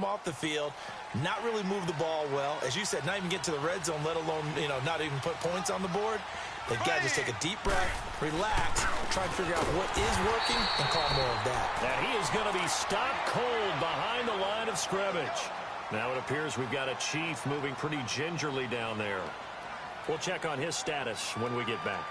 him off the field, not really move the ball well. As you said, not even get to the red zone, let alone, not even put points on the board. They've got to just take a deep breath, relax, try to figure out what is working, and call more of that. And he is going to be stopped cold behind the line of scrimmage. Now it appears we've got a Chief moving pretty gingerly down there. We'll check on his status when we get back.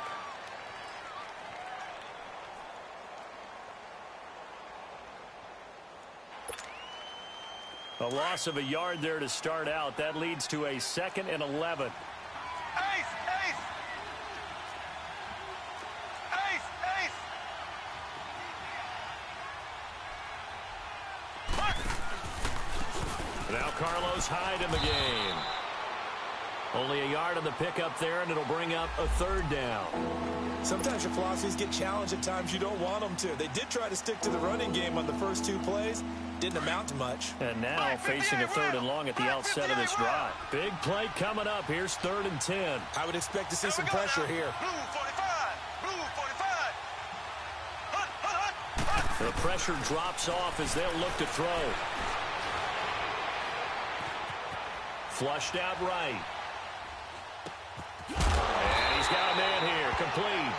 A loss of a yard there to start out. That leads to a 2nd and 11. Ace, ace. Ace, ace. Now Carlos Hyde in the game. Only a yard on the pickup there, and it'll bring up a 3rd down. Sometimes your philosophies get challenged at times you don't want them to. They did try to stick to the running game on the first 2 plays. Didn't amount to much. And now facing a 3rd and long at the outset of this drive. Big play coming up. Here's 3rd and 10. I would expect to see some pressure here. Blue 45. Blue 45. Hunt, hunt, hunt. The pressure drops off as they'll look to throw. Flushed out right. And he's got a man here. Complete.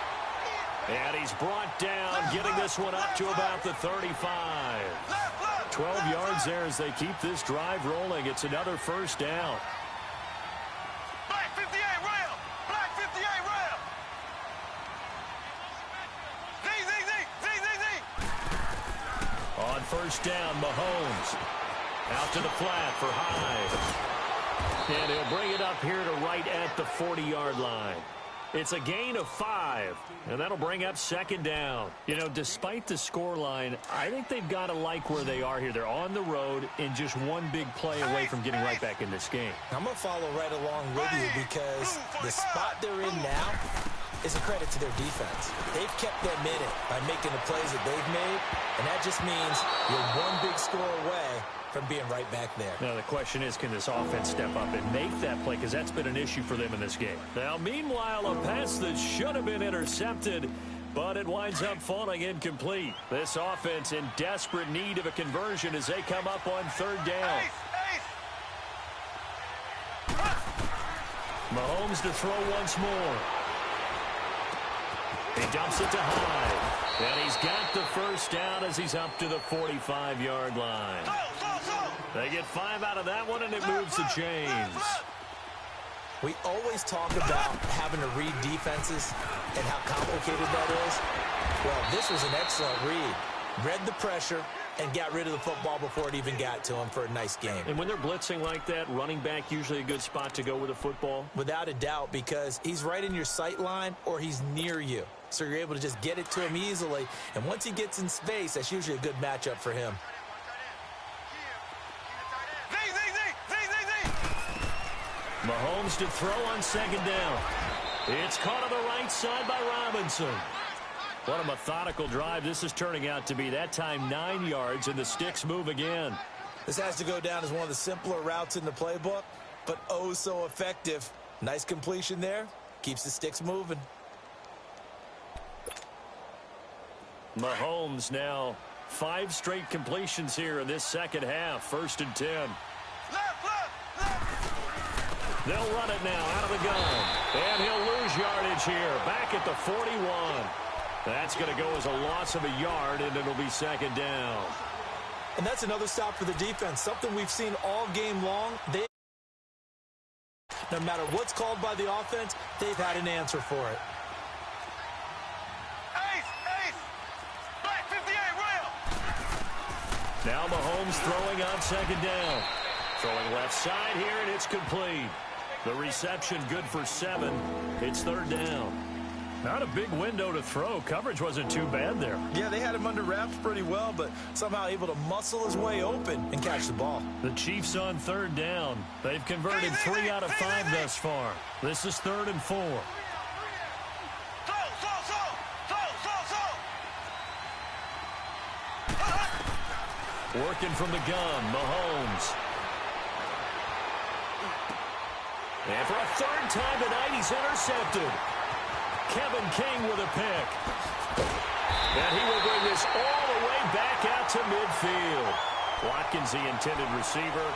And he's brought down, getting this one up to about the 35. 12 yards there as they keep this drive rolling. It's another 1st down. Black 58 rail. Black 58 rail. Z, Z, Z, Z, Z, Z. On 1st down, Mahomes. Out to the flat for Hyde. And he'll bring it up here to right at the 40-yard line. It's a gain of 5, and that'll bring up 2nd down. Despite the scoreline, I think they've got to like where they are here. They're on the road and just one big play away from getting right back in this game. I'm going to follow right along with you because the spot they're in now is a credit to their defense. They've kept them in it by making the plays that they've made, and that just means you're one big score away from being right back there. Now the question is, can this offense step up and make that play? Because that's been an issue for them in this game. Now, meanwhile, a pass that should have been intercepted, but it winds up falling incomplete. This offense in desperate need of a conversion as they come up on 3rd down. Ace, ace. Mahomes to throw once more. He dumps it to Hyde. And he's got the 1st down as he's up to the 45-yard line. They get 5 out of that one, and it moves the chains. We always talk about having to read defenses and how complicated that is. Well, this was an excellent read. Read the pressure and got rid of the football before it even got to him for a nice game. And when they're blitzing like that, running back usually a good spot to go with the football? Without a doubt, because he's right in your sight line or he's near you. So you're able to just get it to him easily. And once he gets in space, that's usually a good matchup for him. Mahomes to throw on 2nd down. It's caught on the right side by Robinson. What a methodical drive this is turning out to be. That time 9 yards, and the sticks move again. This has to go down as one of the simpler routes in the playbook, but oh so effective. Nice completion there. Keeps the sticks moving. Mahomes now 5 straight completions here in this 2nd half. 1st and 10. They'll run it now out of the gun. And he'll lose yardage here. Back at the 41. That's going to go as a loss of a yard, and it'll be 2nd down. And that's another stop for the defense. Something we've seen all game long. No matter what's called by the offense, they've had an answer for it. Now Mahomes throwing on 2nd down. Throwing left side here, and it's complete. The reception good for 7. It's 3rd down. Not a big window to throw. Coverage wasn't too bad there. Yeah, they had him under wraps pretty well, but somehow able to muscle his way open and catch the ball. The Chiefs on 3rd down. They've converted 3 out of 5 thus far. This is 3rd and 4. Working from the gun, Mahomes. And for a 3rd time tonight, he's intercepted. Kevin King with a pick. And he will bring this all the way back out to midfield. Watkins, the intended receiver.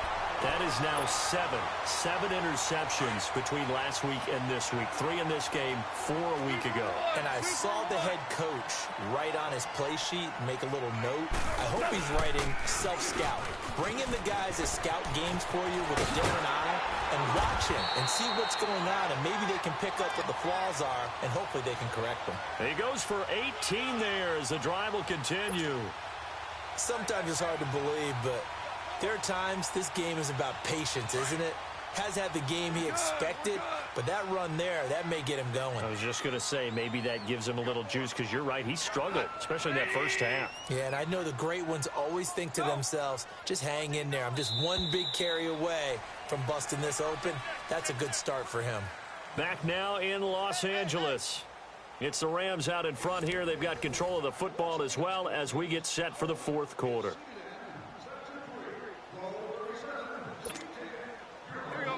That is now seven interceptions between last week and this week. 3 in this game, 4 a week ago. And I saw the head coach write on his play sheet, make a little note. I hope he's writing self-scout. Bring in the guys that scout games for you with a different eye and watch him and see what's going on, and maybe they can pick up what the flaws are, and hopefully they can correct them. He goes for 18 there as the drive will continue. Sometimes it's hard to believe, but there are times this game is about patience, isn't it? Has had the game he expected, but that run there, that may get him going. I was just going to say, maybe that gives him a little juice, because you're right, he struggled, especially in that first half. Yeah, and I know the great ones always think to themselves, just hang in there. I'm just one big carry away from busting this open. That's a good start for him. Back now in Los Angeles. It's the Rams out in front here. They've got control of the football as well as we get set for the fourth quarter.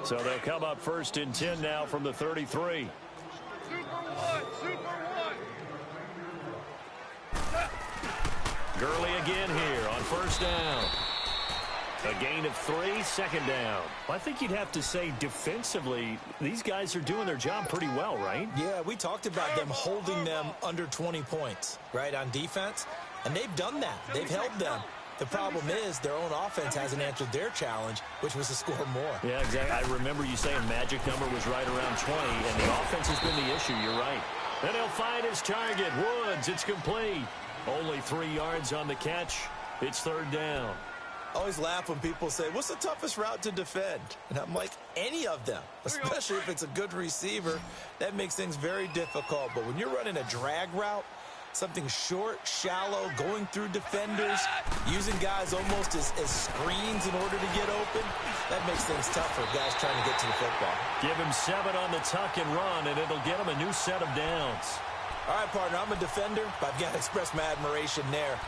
So they'll come up 1st and 10 now from the 33. Gurley again here on 1st down. A gain of 3, 2nd down. Well, I think you'd have to say defensively, these guys are doing their job pretty well, right? Yeah, we talked about them holding them under 20 points, right, on defense. And they've done that. They've held them. The problem is their own offense hasn't answered their challenge, which was to score more. Yeah, exactly. I remember you saying magic number was right around 20, and the offense has been the issue. You're right. Then he'll find his target. Woods, it's complete. Only 3 yards on the catch. It's 3rd down. I always laugh when people say, what's the toughest route to defend? And I'm like, any of them, especially if it's a good receiver. That makes things very difficult. But when you're running a drag route, something short, shallow, going through defenders, using guys almost as screens in order to get open, that makes things tough for guys trying to get to the football. Give him 7 on the tuck and run, and it'll get him a new set of downs. All right, partner, I'm a defender, but I've got to express my admiration there.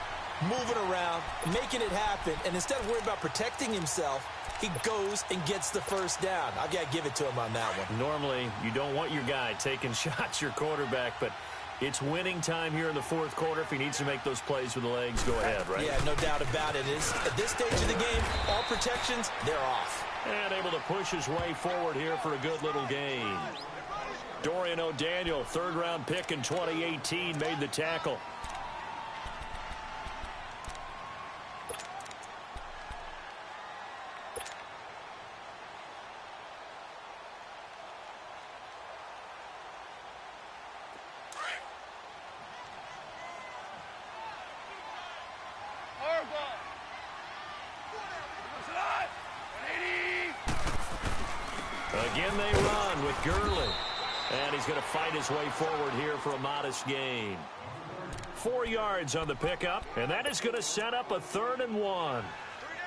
Moving around, making it happen, and instead of worrying about protecting himself, he goes and gets the 1st down. I've got to give it to him on that one. Normally, you don't want your guy taking shots, your quarterback, but it's winning time here in the 4th quarter. If he needs to make those plays with the legs, go ahead, right? Yeah, no doubt about it. At this stage of the game, all protections, they're off. And able to push his way forward here for a good little gain. Dorian O'Daniel, 3rd-round pick in 2018, made the tackle. Again they run with Gurley. And he's going to fight his way forward here for a modest gain. 4 yards on the pickup, and that is going to set up a 3rd and 1.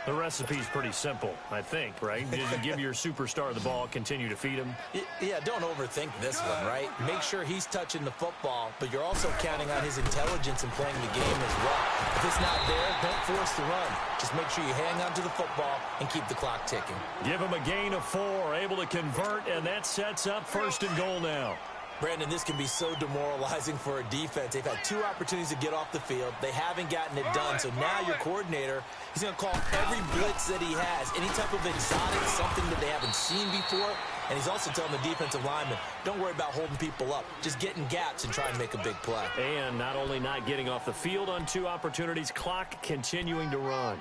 The recipe's pretty simple, I think, right? You give your superstar the ball, continue to feed him. Yeah, don't overthink this one, right? Make sure he's touching the football, but you're also counting on his intelligence in playing the game as well. If it's not there, don't force the run. Just make sure you hang on to the football and keep the clock ticking. Give him a gain of 4, able to convert, and that sets up 1st and goal now. Brandon, this can be so demoralizing for a defense. They've had 2 opportunities to get off the field. They haven't gotten it done. So now your coordinator, he's going to call every blitz that he has, any type of exotic, something that they haven't seen before. And he's also telling the defensive lineman, don't worry about holding people up. Just get in gaps and try and make a big play. And not only not getting off the field on 2 opportunities, clock continuing to run.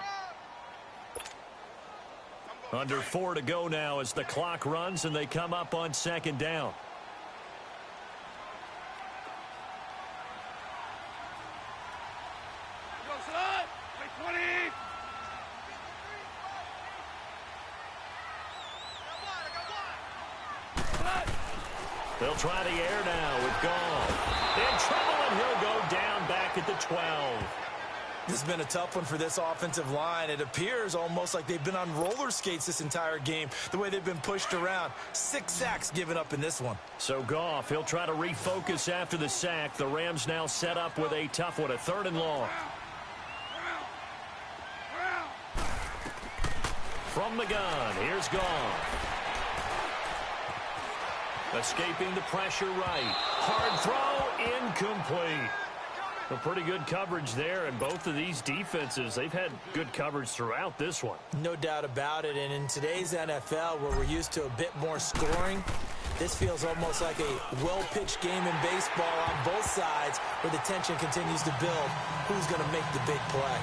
Under 4 to go now as the clock runs and they come up on 2nd down. They'll try the air now with Goff. In trouble, and he'll go down back at the 12. This has been a tough one for this offensive line. It appears almost like they've been on roller skates this entire game, the way they've been pushed around. 6 sacks given up in this one. So Goff, he'll try to refocus after the sack. The Rams now set up with a tough one, a 3rd and long. From the gun, here's Goff. Escaping the pressure right. Hard throw, incomplete. A pretty good coverage there, and both of these defenses, they've had good coverage throughout this one. No doubt about it, and in today's NFL, where we're used to a bit more scoring, this feels almost like a well-pitched game in baseball on both sides where the tension continues to build. Who's going to make the big play?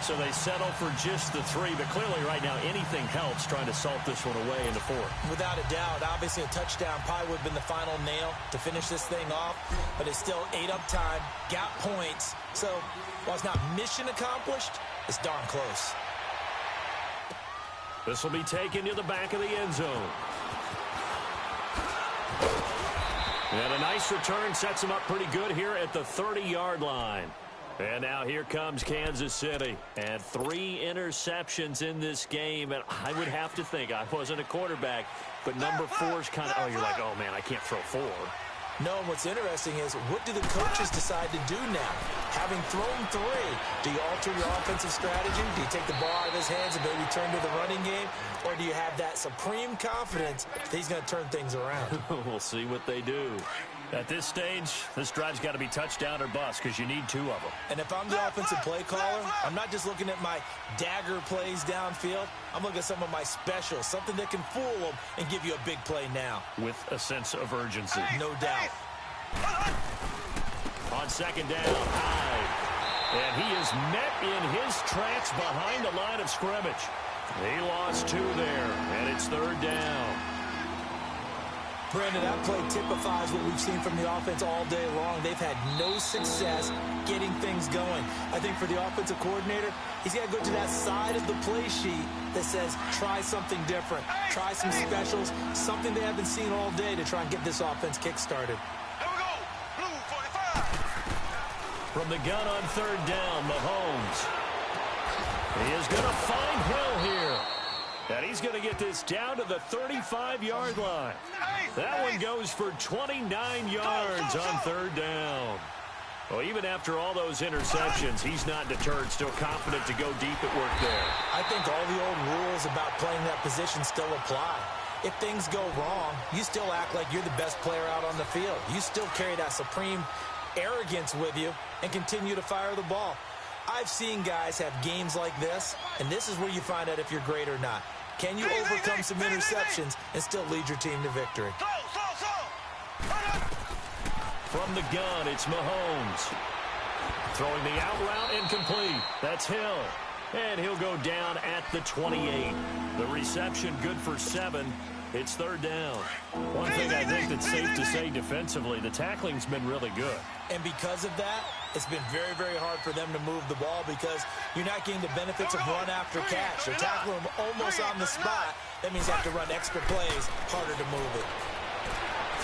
So they settle for just the 3, but clearly right now anything helps trying to salt this one away in the 4th. Without a doubt, obviously a touchdown probably would have been the final nail to finish this thing off, but it's still 8 up time, got points. So while it's not mission accomplished, it's darn close. This will be taken to the back of the end zone. And a nice return sets him up pretty good here at the 30-yard line. And now here comes Kansas City. And 3 interceptions in this game. And I would have to think, I wasn't a quarterback, but number 4 is kind of, oh, you're like, oh, man, I can't throw 4. No, and what's interesting is, what do the coaches decide to do now? Having thrown 3, do you alter your offensive strategy? Do you take the ball out of his hands and maybe turn to the running game? Or do you have that supreme confidence that he's going to turn things around? We'll see what they do. At this stage, this drive's got to be touchdown or bust because you need 2 of them. And if I'm the offensive play caller, I'm not just looking at my dagger plays downfield. I'm looking at some of my specials, something that can fool them and give you a big play now. With a sense of urgency. No doubt. On 2nd down, Hyde. And he is met in his tracks behind the line of scrimmage. He lost 2 there, and it's 3rd down. Brandon, that play typifies what we've seen from the offense all day long. They've had no success getting things going. I think for the offensive coordinator, he's got to go to that side of the play sheet that says, try something different. Try some specials, something they haven't seen all day to try and get this offense kick-started. Here we go. Blue 45. From the gun on 3rd down, Mahomes. He is going to find Hill here. And he's going to get this down to the 35-yard line. That one goes for 29 yards on 3rd down. Well, even after all those interceptions, he's not deterred, still confident to go deep at work there. I think all the old rules about playing that position still apply. If things go wrong, you still act like you're the best player out on the field. You still carry that supreme arrogance with you and continue to fire the ball. I've seen guys have games like this, and this is where you find out if you're great or not. Can you overcome some interceptions and still lead your team to victory? From the gun, it's Mahomes. Throwing the out route incomplete. That's Hill. And he'll go down at the 28. The reception good for 7. It's 3rd down. One thing I think that's safe to say defensively, the tackling's been really good. And because of that, it's been very, very hard for them to move the ball because you're not getting the benefits of run after catch. They're tackling them almost on the spot. That means you have to run extra plays, harder to move it.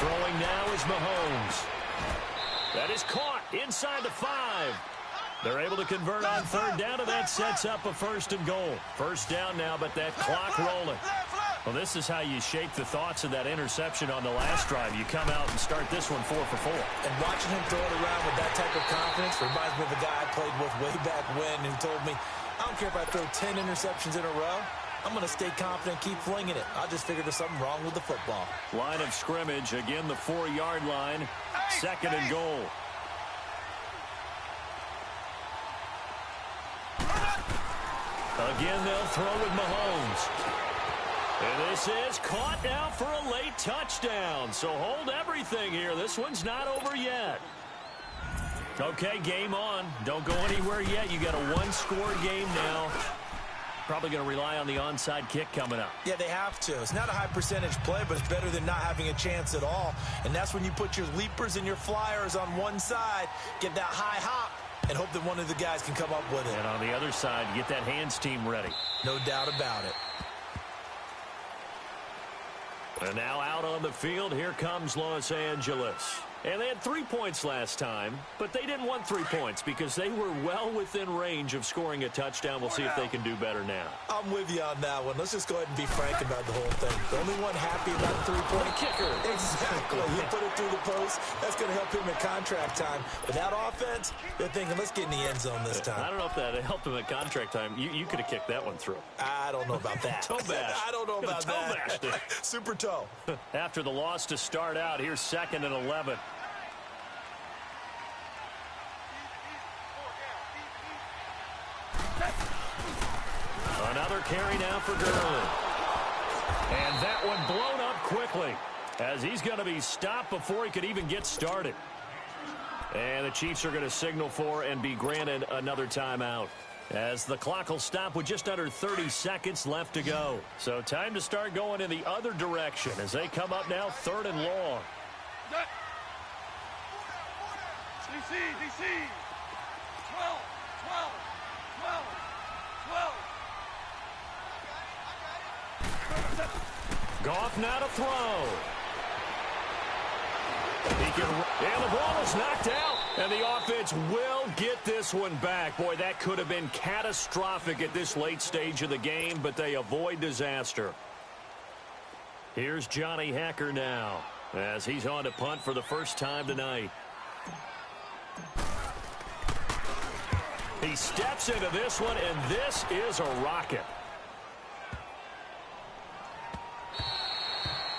Throwing now is Mahomes. That is caught inside the 5. They're able to convert on 3rd down, and that sets up a 1st and goal. 1st down now, but that clock rolling. Well, this is how you shape the thoughts of that interception on the last drive. You come out and start this one 4 for 4. And watching him throw it around with that type of confidence reminds me of a guy I played with way back when who told me, I don't care if I throw 10 interceptions in a row. I'm going to stay confident, keep flinging it. I'll just figure there's something wrong with the football. Line of scrimmage, again the 4-yard line. 2nd and goal. Again, they'll throw with Mahomes. And this is caught now for a late touchdown. So hold everything here. This one's not over yet. Okay, game on. Don't go anywhere yet. You got a 1-score game now. Probably going to rely on the onside kick coming up. Yeah, they have to. It's not a high percentage play, but it's better than not having a chance at all. And that's when you put your leapers and your flyers on one side, get that high hop, and hope that one of the guys can come up with it. And on the other side, get that hands team ready. No doubt about it. And now out on the field, here comes Los Angeles. And they had 3 points last time, but they didn't want 3 points because they were well within range of scoring a touchdown. We'll see if they can do better now. I'm with you on that one. Let's just go ahead and be frank about the whole thing. The only one happy about the three-point kicker. Exactly. You put it through the post. That's going to help him in contract time. But that offense, they're thinking, let's get in the end zone this time. I don't know if that helped him at contract time. You could have kicked that one through. I don't know about that. Toe bash. I don't know about that. Toe bashed it. Super toe. After the loss to start out, here's 2nd and 11. carry now for Gurley. And that one blown up quickly as he's going to be stopped before he could even get started. And the Chiefs are going to signal for and be granted another timeout, as the clock will stop with just under 30 seconds left to go. So time to start going in the other direction as they come up now 3rd and long. DC, 12, 12, 12, 12. Goff now to throw. And the ball is knocked out. And the offense will get this one back. Boy, that could have been catastrophic at this late stage of the game, but they avoid disaster. Here's Johnny Hacker now as he's on to punt for the first time tonight. He steps into this one, and this is a rocket.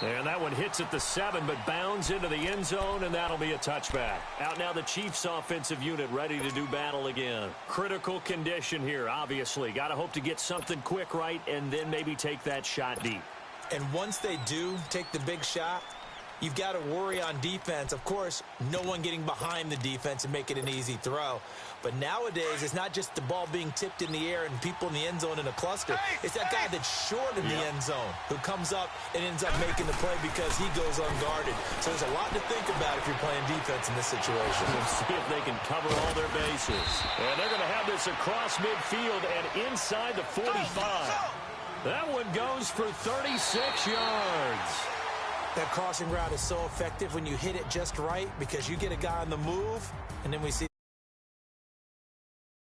And that one hits at the 7, but bounds into the end zone, and that'll be a touchback. Out now the Chiefs offensive unit ready to do battle again. Critical condition here, obviously. Got to hope to get something quick right and then maybe take that shot deep. And once they do take the big shot, you've got to worry on defense. Of course, no one getting behind the defense and make it an easy throw. But nowadays, it's not just the ball being tipped in the air and people in the end zone in a cluster. It's that guy that's short in the end zone who comes up and ends up making the play because he goes unguarded. So there's a lot to think about if you're playing defense in this situation. We'll see if they can cover all their bases. And they're going to have this across midfield and inside the 45. That one goes for 36 yards. That crossing route is so effective when you hit it just right because you get a guy on the move, and then we see